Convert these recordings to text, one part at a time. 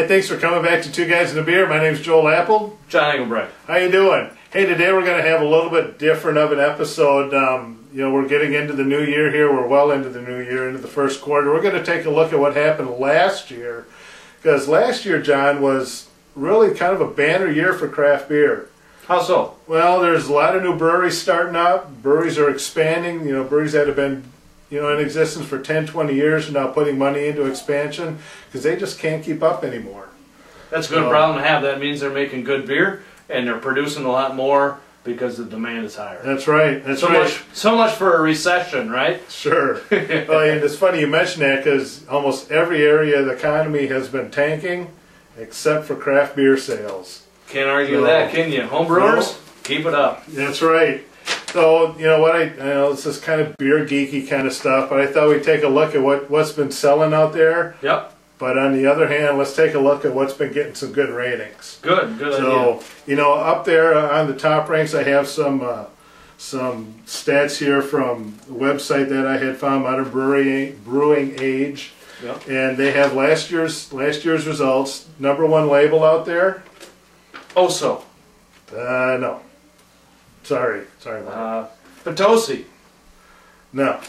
Hey, thanks for coming back to Two Guys and a Beer. My name's Joel Apple. John Engelbrecht. How you doing? Hey, today we're going to have a little bit different of an episode. We're getting into the new year here. We're well into the new year, into the first quarter. We're going to take a look at what happened last year. Because last year, John, was really kind of a banner year for craft beer. How so? Well, there's a lot of new breweries starting up. Breweries are expanding. Breweries that have been in existence for 10, 20 years are now putting money into expansion because they just can't keep up anymore. That's a good problem to have. That means they're making good beer and they're producing a lot more because the demand is higher. That's right. That's right. So much for a recession, right? Sure. Well, and it's funny you mention that because almost every area of the economy has been tanking except for craft beer sales. Can't argue that, can you? Homebrewers, keep it up. That's right. So, I know this is kind of beer geeky kind of stuff, but I thought we'd take a look at what's been selling out there. Yep. But on the other hand, let's take a look at what's been getting some good ratings. Good idea. So, up there on the top ranks, I have some stats here from the website that I had found, Modern Brewing Age. Yep. And they have last year's results. #1 label out there. Oso. No. Sorry about that. Potosi. No.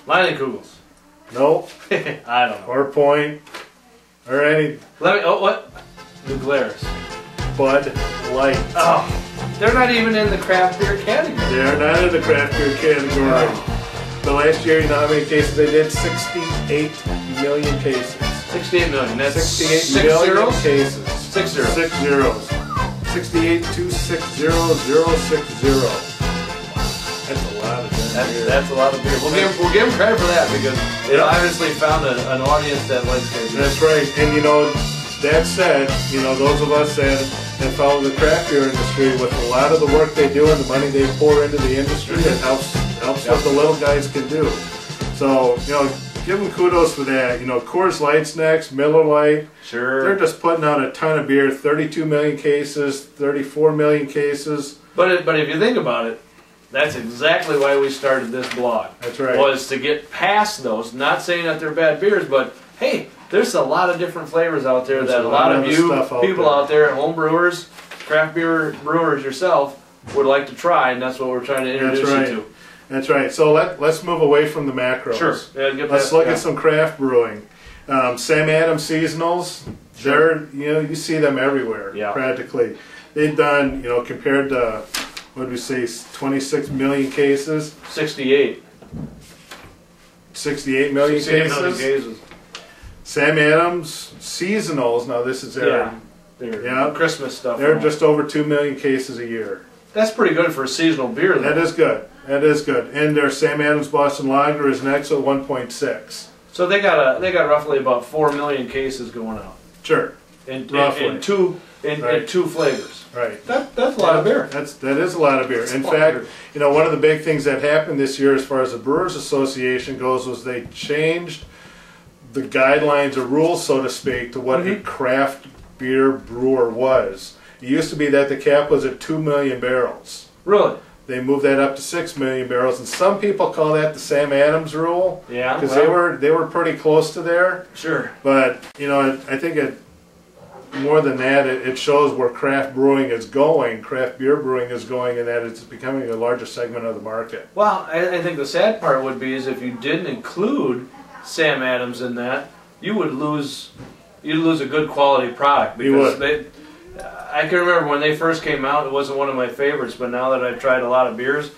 Leinenkugels. Nope. I don't know. Or Point. Or any. What? The Glares. Bud Light. Oh. They're not even in the craft beer category. They're not in the craft beer category. But last year, you know how many cases they did? 68 million cases. 68 million. That's 68 million zeros? cases. 6 zeros. 6 zeros. 68,260,060. That's a lot of beer. That's a lot of beer. We'll give them credit for that because they obviously found an audience that likes beer. That's right. And that said, those of us that follow the craft beer industry, with a lot of the work they do and the money they pour into the industry, it helps what the little guys can do. So, give them kudos for that. Coors Light's next, Miller Lite. Sure. They're just putting out a ton of beer, 32 million cases, 34 million cases. But if you think about it, that's exactly why we started this blog. That's right. Was to get past those, not saying that they're bad beers, but hey, there's a lot of different flavors out there that a lot of you people out there, home brewers, craft beer brewers yourself, would like to try, and that's what we're trying to introduce you to. That's right. So let's move away from the macros. Sure. Let's look at some craft brewing. Sam Adams seasonals. Sure. You see them everywhere. Yeah. Practically. They've done compared to what did we say 26 million cases. 68 million cases. Million cases. Sam Adams seasonals. Now this is their Christmas stuff. They're just over 2 million cases a year. That's pretty good for a seasonal beer, though. That is good. That is good. And their Sam Adams Boston Lager is next at 1.6. So they got roughly about 4 million cases going out. Sure. In two flavors. Right. That's a lot of beer. That is a lot of beer. In fact, one of the big things that happened this year as far as the Brewers Association goes was they changed the guidelines or rules, so to speak, to what a craft beer brewer was. It used to be that the cap was at 2 million barrels. Really? They moved that up to 6 million barrels, and some people call that the Sam Adams rule. Yeah. Because they were pretty close to there. Sure. But I think more than that, it shows where craft brewing is going, craft beer brewing is going, and that it's becoming a larger segment of the market. Well, I think the sad part would be is if you didn't include Sam Adams in that, you'd lose a good quality product. Because I can remember when they first came out, it wasn't one of my favorites, but now that I've tried a lot of beers,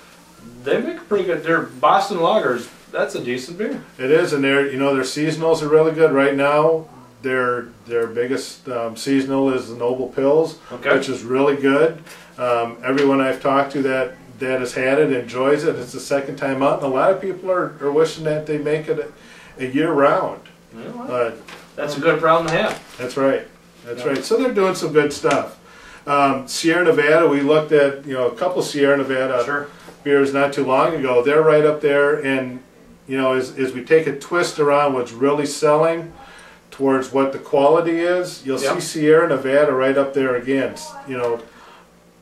they make a pretty good. Their Boston Lagers, that's a decent beer. It is, and their seasonals are really good right now. Their biggest seasonal is the Noble Pils, which is really good. Everyone I've talked to that has had it enjoys it. It's the second time out, and a lot of people are wishing that they make it a year round. Yeah, well, that's a good problem to have. That's right. That's right. So they're doing some good stuff. Sierra Nevada, we looked at a couple Sierra Nevada beers not too long ago. They're right up there, and as we take a twist around what's really selling towards what the quality is, you'll see Sierra Nevada right up there again.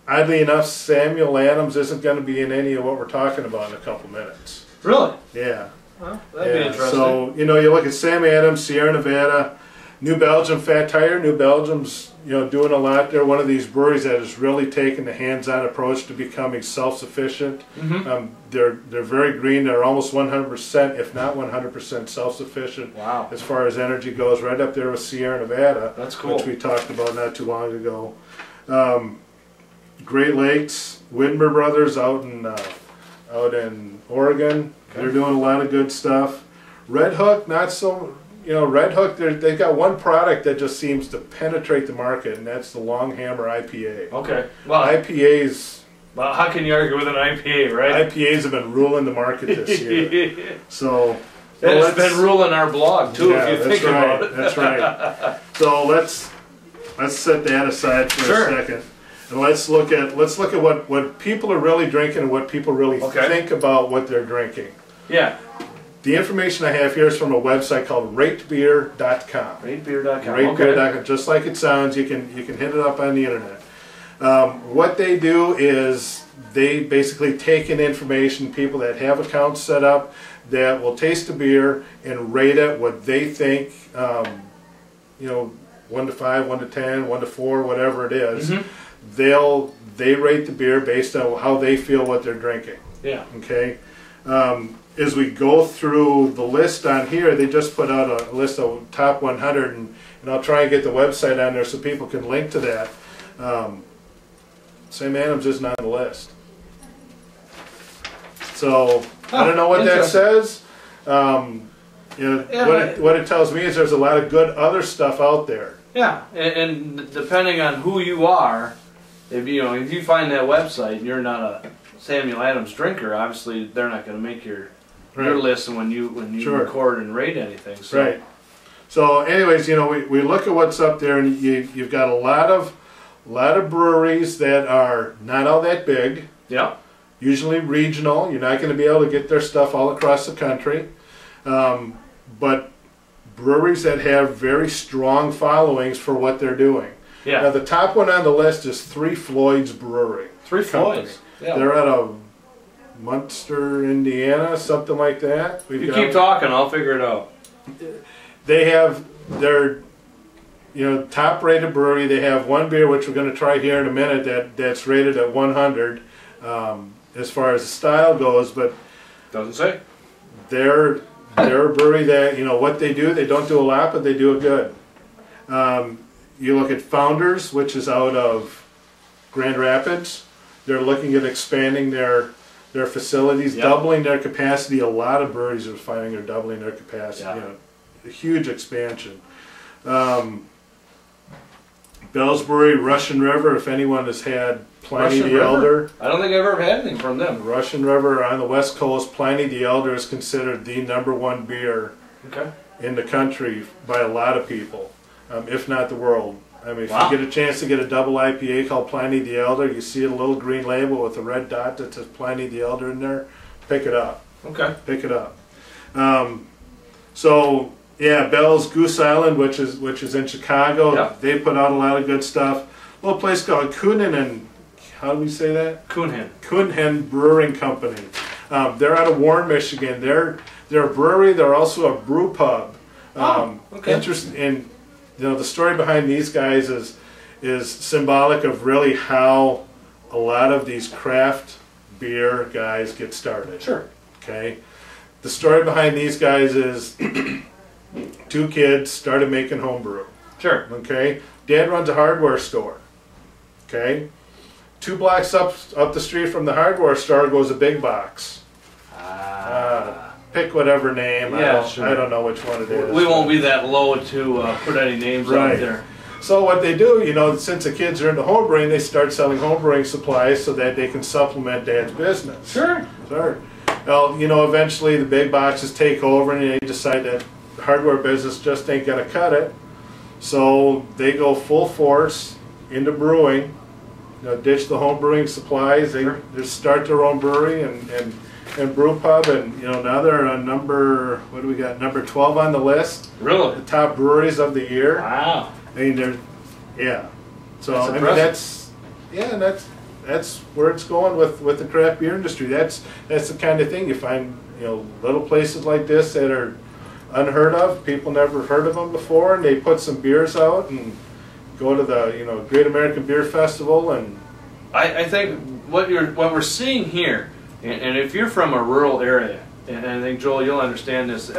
Oddly enough, Samuel Adams isn't going to be in any of what we're talking about in a couple minutes. Really? Yeah. Well, that'd be interesting. So, you look at Sam Adams, Sierra Nevada, New Belgium Fat Tire. New Belgium's doing a lot. They're one of these breweries that has really taken the hands-on approach to becoming self-sufficient. They're very green. They're almost 100%, if not 100%, self-sufficient. Wow. As far as energy goes, right up there with Sierra Nevada. That's cool. Which we talked about not too long ago. Great Lakes, Widmer Brothers out in Oregon. Okay. They're doing a lot of good stuff. Red Hook, not so. Red Hook, they've got one product that just seems to penetrate the market, and that's the Long Hammer IPA. Okay. Well, IPAs. Well, how can you argue with an IPA, right? IPAs have been ruling the market this year. So. It's been ruling our blog too, if you think about it. That's right. So let's set that aside for a second, and let's look at what people are really drinking and what people really think about what they're drinking. Yeah. The information I have here is from a website called ratebeer.com. Ratebeer.com. Ratebeer.com. Just like it sounds, you can hit it up on the internet. What they do is they basically take in information, people that have accounts set up that will taste the beer and rate it what they think, 1 to 5, 1 to 10, 1 to 4, whatever it is. They rate the beer based on how they feel what they're drinking. Yeah. Okay. As we go through the list on here, they just put out a list of top 100, and I'll try and get the website on there so people can link to that. Sam Adams isn't on the list. So I don't know what that says. What it tells me is there's a lot of good other stuff out there. Yeah, and depending on who you are, if you find that website and you're not a Samuel Adams drinker, obviously they're not going to make your list when you record and rate anything. So. Right. So, anyways, we look at what's up there, and you've got a lot of breweries that are not all that big. Yeah. Usually regional. You're not going to be able to get their stuff all across the country, but breweries that have very strong followings for what they're doing. Yeah. Now, the top one on the list is Three Floyds Brewery. Three Floyds. Yeah. They're out of Munster, Indiana, something like that. You keep talking, I'll figure it out. They have their, top-rated brewery. They have one beer, which we're going to try here in a minute, that's rated at 100 as far as the style goes. But doesn't say. They're a brewery that, what they do, they don't do a lot, but they do it good. You look at Founders, which is out of Grand Rapids. They're looking at expanding their facilities, doubling their capacity. A lot of breweries are finding they're doubling their capacity. A huge expansion. Bellsbury, Russian River, if anyone has had Pliny the Elder. I don't think I've ever had anything from them. Russian River on the West Coast, Pliny the Elder is considered the #1 beer in the country by a lot of people, if not the world. I mean, if you get a chance to get a double IPA called Pliny the Elder, you see a little green label with a red dot that says Pliny the Elder in there, pick it up. Okay. Pick it up. Bell's Goose Island, which is in Chicago, they put out a lot of good stuff. A little place called Kuhnen, how do we say that? Kuhnen Brewing Company. They're out of Warren, Michigan. They're a brewery. They're also a brew pub. Interesting. The story behind these guys is symbolic of really how a lot of these craft beer guys get started. Sure. Okay. The story behind these guys is 2 kids started making homebrew. Sure. Okay. Dad runs a hardware store. Okay. 2 blocks up the street from the hardware store goes a big box. Pick whatever name. Yeah, I don't know which one it is. We won't be that low to put any names out there. So what they do, since the kids are into homebrewing, they start selling homebrewing supplies so that they can supplement Dad's business. Sure. Well, eventually the big boxes take over and they decide that the hardware business just ain't gonna cut it. So they go full force into brewing, ditch the homebrewing supplies. They just start their own brewery and brew pub, and now they're on number 12 on the list. Really? The top breweries of the year. Wow. I mean, So that's where it's going with the craft beer industry. That's the kind of thing you find. Little places like this that are unheard of. People never heard of them before, and they put some beers out and go to the Great American Beer Festival. And I think what we're seeing here, and if you're from a rural area, and I think Joel, you'll understand this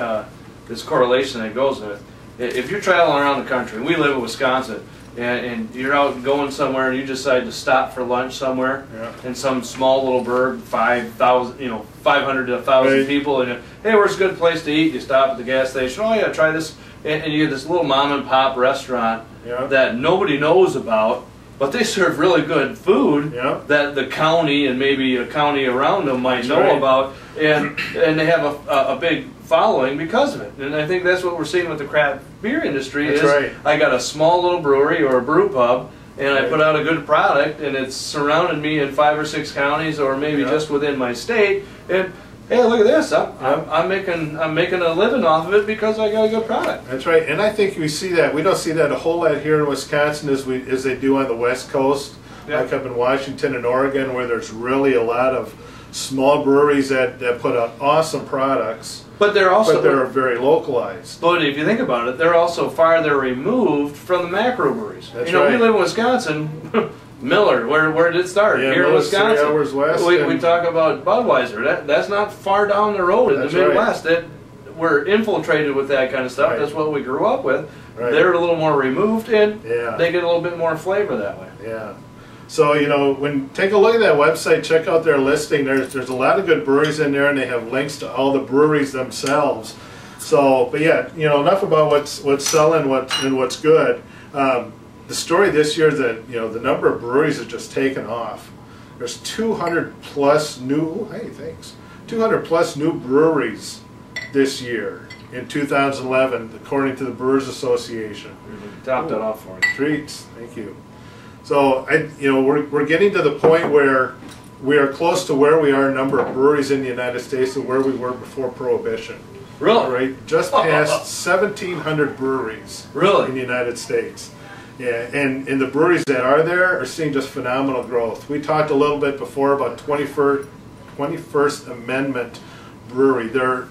this correlation that goes with it. If you're traveling around the country, we live in Wisconsin, and you're out going somewhere, and you decide to stop for lunch somewhere, in some small little burg, 500 to 1,000 people, and hey, where's a good place to eat? You stop at the gas station. Oh yeah, try this, and you get this little mom and pop restaurant that nobody knows about, but they serve really good food that the county and maybe a county around them might know about, and they have a big following because of it. And I think that's what we're seeing with the craft beer industry. I got a small little brewery or a brew pub, and I put out a good product, and it's surrounded me in 5 or 6 counties, or maybe just within my state. And hey, look at this! I'm making a living off of it because I got a good product. That's right, and I think we see that. We don't see that a whole lot here in Wisconsin as they do on the West Coast, like up in Washington and Oregon, where there's really a lot of small breweries that put out awesome products. But they're very localized. But if you think about it, they're also farther removed from the macro breweries. That's we live in Wisconsin. Miller, where did it start? Here in Wisconsin. 3 hours west. We talk about Budweiser. That's not far down the road in the Midwest. We're infiltrated with that kind of stuff. That's what we grew up with. They're a little more removed, and they get a little bit more flavor that way. Yeah. So take a look at that website, check out their listing. There's a lot of good breweries in there, and they have links to all the breweries themselves. So, but yeah, enough about what's selling, what's good. The story this year is that the number of breweries has just taken off. There's 200 plus new 200 plus new breweries this year in 2011, according to the Brewers Association. Top that off for me. Treats, thank you. So we're getting to the point where we are close to where we are number of breweries in the United States and where we were before Prohibition. Really? Right, just past 1,700 breweries. Really? In the United States. Yeah, and the breweries that are there are seeing just phenomenal growth. We talked a little bit before about 21st Amendment Brewery. They're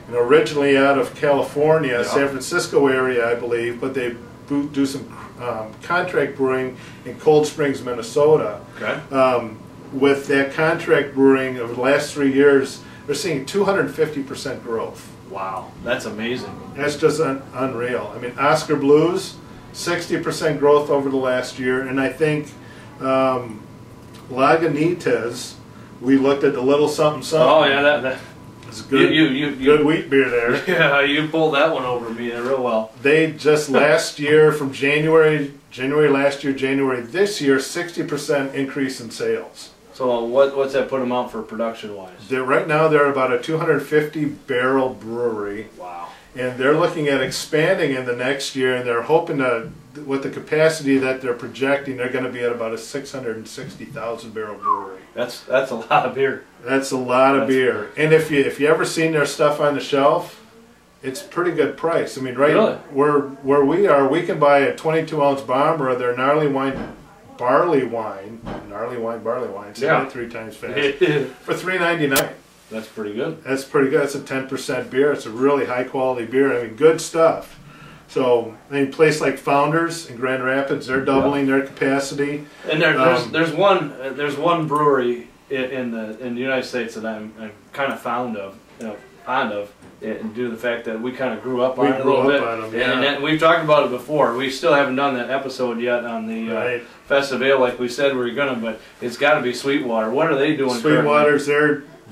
originally out of California, San Francisco area, I believe, but they do some contract brewing in Cold Springs, Minnesota. Okay. With that contract brewing over the last 3 years, they're seeing 250% growth. Wow, that's amazing. That's just unreal. I mean, Oscar Blues, 60% growth over the last year, and I think Lagunitas, we looked at the little something something. Oh yeah, it's good. Good wheat beer there. Yeah, you pulled that one over me real well. They just last year, from January last year, January this year, 60% increase in sales. So what's that put them out for production wise? Right now they're about a 250 barrel brewery. Wow. And they're looking at expanding in the next year, and they're hoping to, with the capacity that they're projecting, they're going to be at about a 660,000 barrel brewery. That's a lot of beer. That's a lot of beer. And if you ever seen their stuff on the shelf, it's a pretty good price. I mean, where we are, we can buy a 22-ounce bomber of their gnarly wine barley wine, say it 3 times fast, for $3.99. That's pretty good. That's pretty good. It's a 10% beer. It's a really high quality beer. I mean, good stuff. So, I mean, a place like Founders in Grand Rapids, they're doubling their capacity. And there's one brewery in the United States that I'm kind of fond of, and due to the fact that we kind of grew up on it a little bit. And we've talked about it before. We still haven't done that episode yet on the Festive Ale like we said we were gonna, but it's got to be Sweetwater. What are they doing? Sweetwater's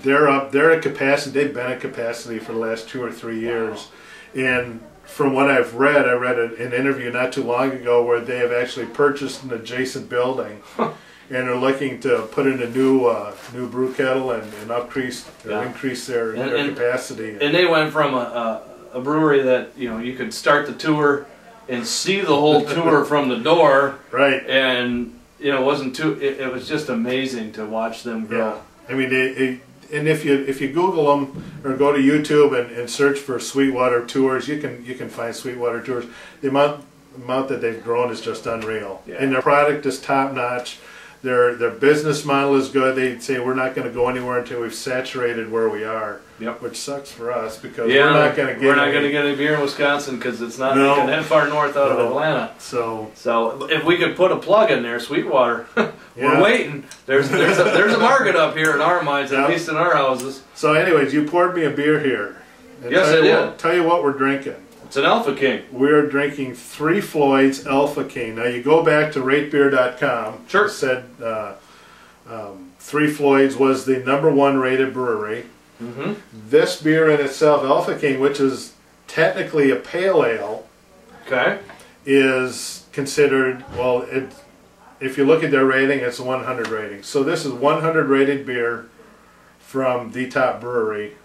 they're at capacity. They've been at capacity for the last 2 or 3 years, and from what I've read, I read an interview not too long ago where they have actually purchased an adjacent building, and are looking to put in a new brew kettle and increase their capacity. And they went from a brewery that you could start the tour and see the whole tour from the door, right? And it wasn't too. It was just amazing to watch them grow. Yeah. I mean, and if you Google them or go to YouTube and search for Sweetwater tours, you can find Sweetwater tours. The amount that they've grown is just unreal, and their product is top notch. Their business model is good. They say we're not going to go anywhere until we've saturated where we are. which sucks for us because we're not going to get a beer in Wisconsin because it's not making that far north out of Atlanta. So if we could put a plug in there, Sweetwater, we're waiting. There's a market up here in our minds, at least in our houses. So anyways, you poured me a beer here. Yes, I did. Tell you what we're drinking. It's an Alpha King. We're drinking Three Floyd's Alpha King. Now you go back to ratebeer.com. Sure. It said Three Floyd's was the #1 rated brewery. Mm-hmm. This beer in itself, Alpha King, which is technically a pale ale, is considered, well, if you look at their rating, it's a 100 rating. So this is 100 rated beer from the top brewery.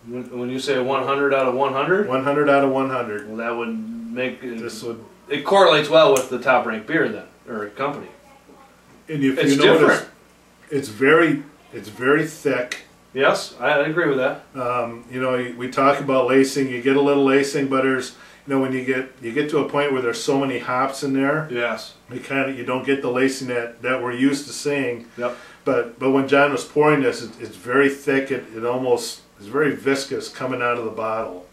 When you say 100 out of 100? 100 out of 100. Well, that would make it correlates well with the top ranked beer then, or company. And if it's you notice, different. It's very thick. Yes, I agree with that. You know, we talk about lacing. You get a little lacing, but there's, you know, when you get to a point where there's so many hops in there, yes, you don't get the lacing that we're used to seeing. Yep. But when John was pouring this, it's very thick. It almost is very viscous coming out of the bottle.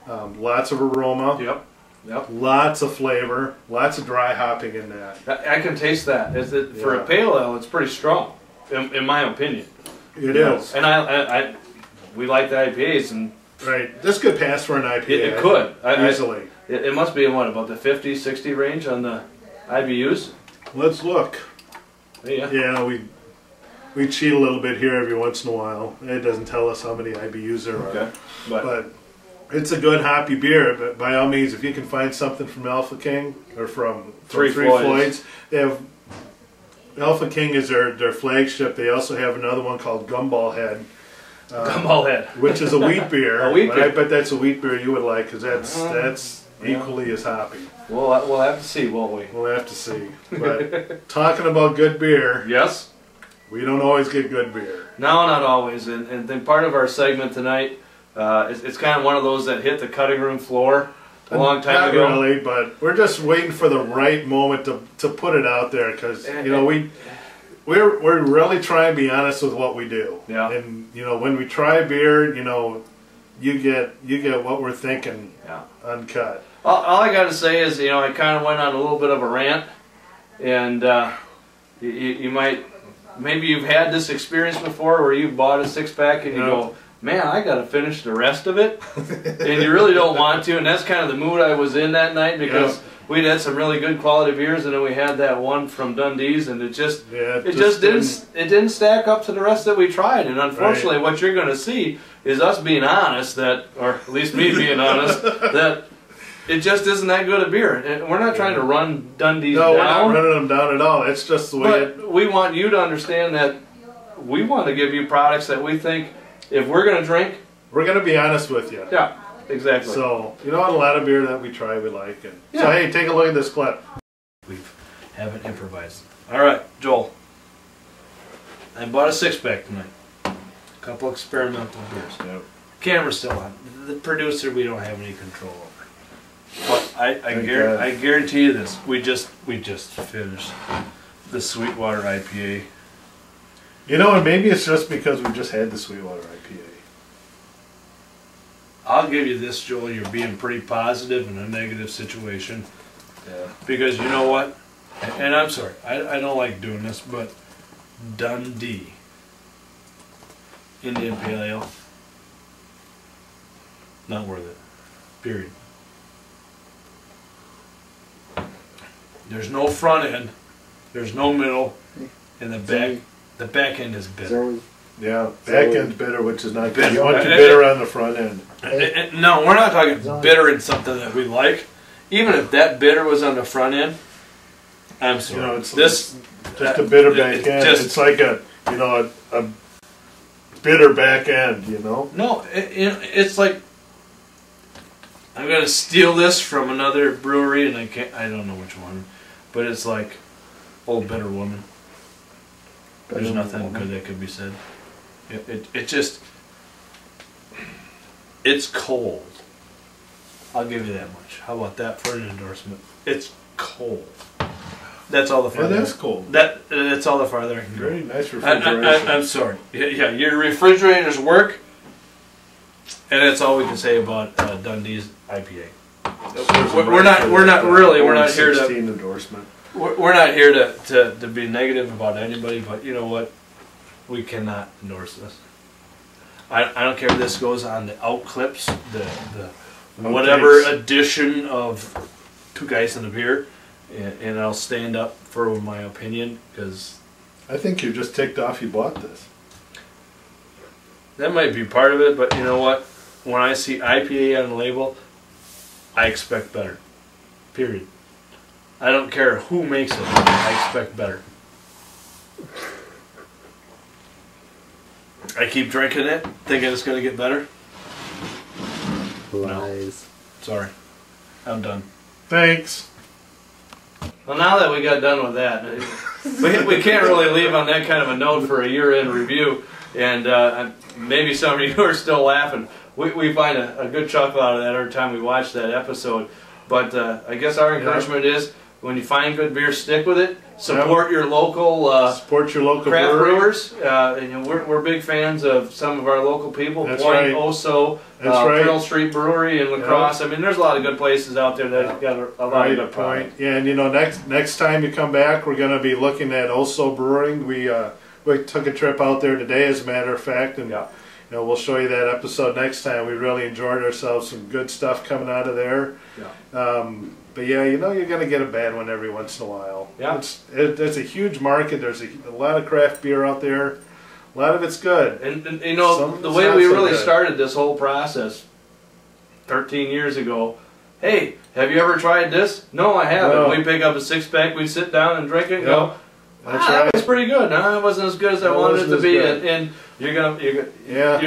Lots of aroma. Yep. Yep. Lots of flavor. Lots of dry hopping in that. I can taste that. For a pale ale, it's pretty strong, in my opinion. It is. And we like the IPAs, and right. This could pass for an IPA. It could easily. It must be in what, about the 50, 60 range on the IBUs. Let's look. Yeah. Yeah, we cheat a little bit here every once in a while. It doesn't tell us how many IBUs there are. Okay. But it's a good hoppy beer. But by all means, if you can find something from Alpha King or from Three Floyd's, they have Alpha King is their flagship. They also have another one called Gumball Head. Gumball Head, which is a wheat beer. A wheat beer. I bet that's a wheat beer you would like because that's equally as hoppy. We'll have to see, won't we? We'll have to see. But talking about good beer, yes, we don't always get good beer. No, not always. And then part of our segment tonight, it's kind of one of those that hit the cutting room floor a long time ago. Not really, but we're just waiting for the right moment to put it out there because you know we're really trying to be honest with what we do. Yeah. And you know when we try beer, you know you get what we're thinking. Yeah. Uncut. All I got to say is, you know, I kind of went on a little bit of a rant, and you might, maybe you've had this experience before where you bought a 6-pack and you go, man, I got to finish the rest of it, and you really don't want to, and that's kind of the mood I was in that night because we'd had some really good quality beers, and then we had that one from Dundee's, and it just didn't stack up to the rest that we tried, and unfortunately, what you're going to see is us being honest that, or at least me being honest, that it just isn't that good a beer. And we're not trying to run Dundee's down. No, we're not running them down at all. It's just the way. But we want you to understand that we want to give you products that we think, if we're going to drink, we're going to be honest with you. Yeah, exactly. So, you know what, a lot of beer that we try we like. And so, hey, take a look at this clip. We haven't improvised. All right, Joel. I bought a 6-pack tonight. A couple experimental beers. Yep. Camera's still on. The producer we don't have any control over. But I guarantee you this. We just finished the Sweetwater IPA. You know, and maybe it's just because we just had the Sweetwater IPA. I'll give you this, Joel. You're being pretty positive in a negative situation. Yeah. Because you know what? And I'm sorry, I don't like doing this, but Dundee Indian Pale Ale, not worth it. Period. There's no front end, there's no middle, and the back end is bitter. Yeah, back end's bitter, which is not good. You want your bitter on the front end. No, we're not talking bitter in something that we like. Even if that bitter was on the front end, I'm sorry. You know, it's just a bitter back end. It's like a bitter back end, you know? No, it's like, I'm gonna steal this from another brewery, and I don't know which one, but it's like Old Bitter Woman. There's nothing good that could be said. It just, it's cold. I'll give you that much. How about that for an endorsement? It's cold. That's all the farther. It is cold. That's all the farther I can go. Very nice refrigeration. I'm sorry. Yeah, your refrigerators work. And that's all we can say about Dundee's IPA. We're not here to endorsement. We're not here to be negative about anybody, but you know what? We cannot endorse this. I don't care if this goes on the out clips, the whatever edition of Two Guys and a Beer, and I'll stand up for my opinion because I think you're just ticked off you bought this. That might be part of it, but you know what? When I see IPA on the label, I expect better. Period. I don't care who makes it. I expect better. I keep drinking it, thinking it's going to get better. Lies. No. Sorry. I'm done. Thanks. Well, now that we got done with that, we can't really leave on that kind of a note for a year-end review. And maybe some of you are still laughing. We find a good chuckle out of that every time we watch that episode. But I guess our encouragement is, when you find good beer, stick with it. Support your local craft brewers. And we're big fans of some of our local people. That's Point, right. Oso, Pearl Street Brewery in La Crosse. I mean, there's a lot of good places out there that got a lot of good product. Yeah, and you know, next time you come back, we're going to be looking at Oso Brewing. We took a trip out there today, as a matter of fact, and you know, we'll show you that episode next time. We really enjoyed ourselves. Some good stuff coming out of there. But yeah, you know, you're going to get a bad one every once in a while. Yeah. It's a huge market. There's a lot of craft beer out there. A lot of it's good. And you know, the way we really started this whole process 13 years ago, hey, have you ever tried this? No, I haven't. No. We pick up a six-pack, we sit down and drink it and go, That's that right. was pretty good. No, it wasn't as good as I wanted it to be. And you're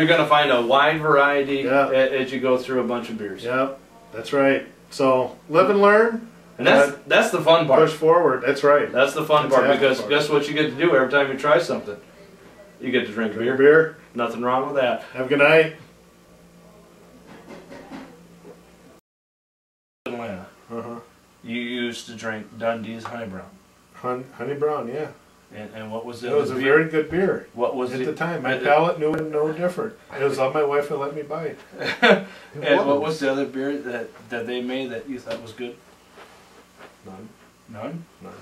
gonna find a wide variety as you go through a bunch of beers. Yep, that's right. So live and learn, and that's the fun part. Push forward. That's right. That's the fun part, because guess what you get to do every time you try something? You get to drink beer. Nothing wrong with that. Have a good night. Atlanta. You used to drink Dundee's Honey Brown. Honey Brown, yeah. And what was it? It was a very good beer. What was at it? the time? My palate knew it no different. It was all my wife would let me buy it. And what was the other beer that they made that you thought was good? None. None? None.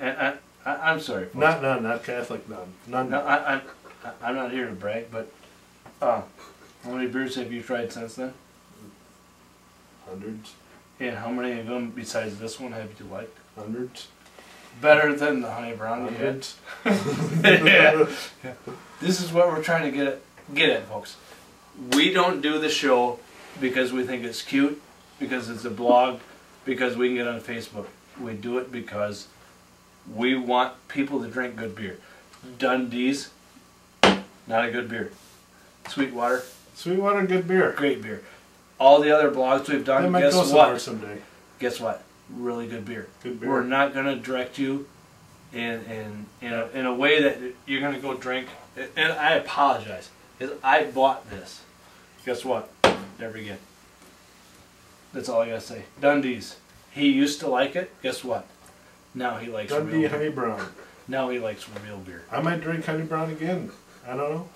And I'm sorry. Folks. Not Catholic. None. No, I'm not here to brag, but how many beers have you tried since then? Hundreds. And how many of them besides this one have you liked? Hundreds. Better than the Honey Brown you had? Hundreds. Yeah. This is what we're trying to get at, folks. We don't do the show because we think it's cute, because it's a blog, because we can get on Facebook. We do it because we want people to drink good beer. Dundee's, not a good beer. Sweetwater, Good beer. great beer. All the other blogs we've done, might guess go somewhere what? someday. Guess what? Really good beer. Good beer. We're not going to direct you in a way that you're going to go drink. And I apologize, because I bought this. Guess what? Never again. That's all I got to say. Dundee's. He used to like it. Guess what? Now he likes Dundee real beer. Honey Brown. Now he likes real beer. I might drink Honey Brown again. I don't know.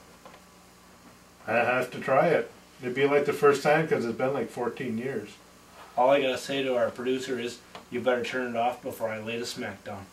I have to try it. It'd be like the first time, because it's been like 14 years. All I got to say to our producer is, you better turn it off before I lay the smack down.